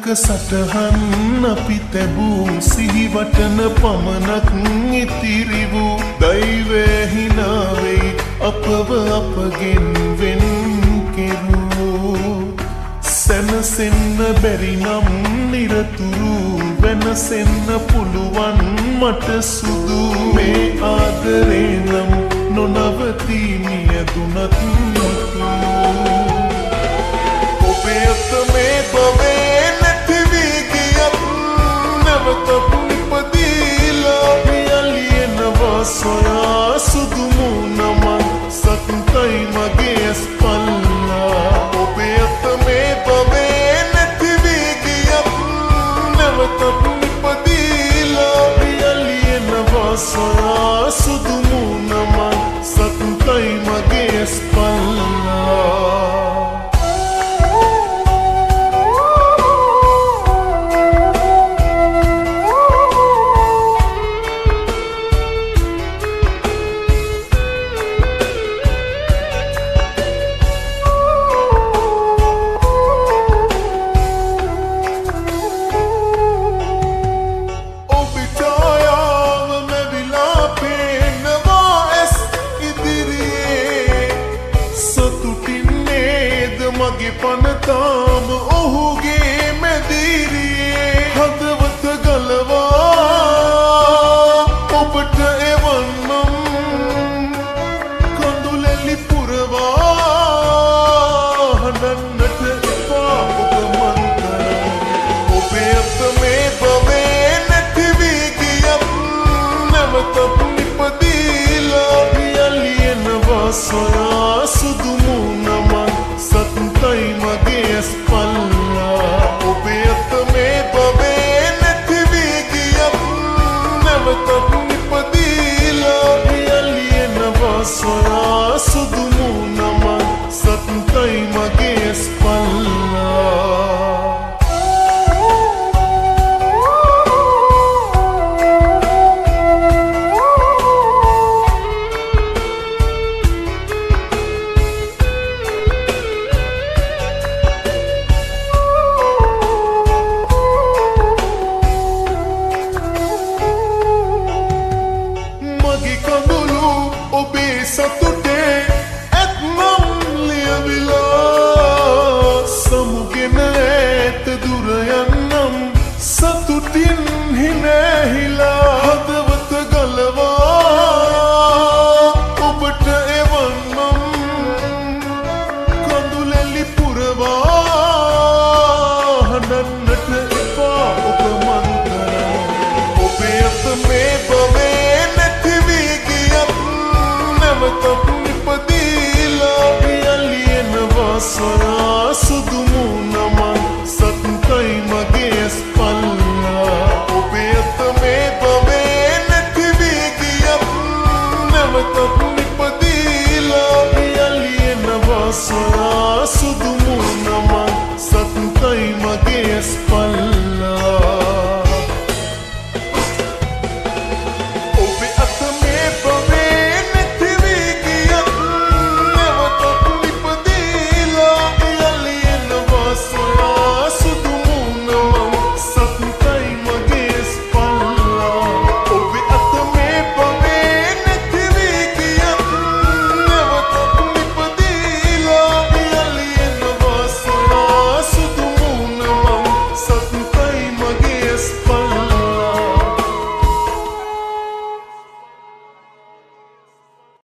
සටහන් අපි තැබූ සිහිවටන පමණක් ඉතිරි වූ දෛවය හිනාවෙයි අපව අපගෙන් වෙන් කෙරූ සැනසෙන්න බැරි නම් නිරතුරු වෙනසෙන්න පුළුවන් මට සුදු මේ ආදරේ නම් නොනවතී මියදුනත් මුතු ඔබේ අත මේ බවේ නැති වී ගියත් නැවත පුනිපදීලා පියලියනවා සොයා සුදු මුණමන් සතුටයි මගේ ඇස්පල්ලා ඔබේ අත මේ බවේ නැති වී ගියත් නැවත පුනිපදීලා පියලියනවා සොයා සුදු මුණමන් සතුටයි මගේ ඇස්පල්ලා මගේ පනතාම ඔහුගේ මැදිරියේ හදවත ගලවා ඔබට එවන්නම් කඳුලැලි පුරවා හඬන්නට එපා ඔබ මන්තර ඔබේ අත මේ බවේ නැති වී ගියත් නැවත නිපදීලා පියලියනවා සොයා සුදු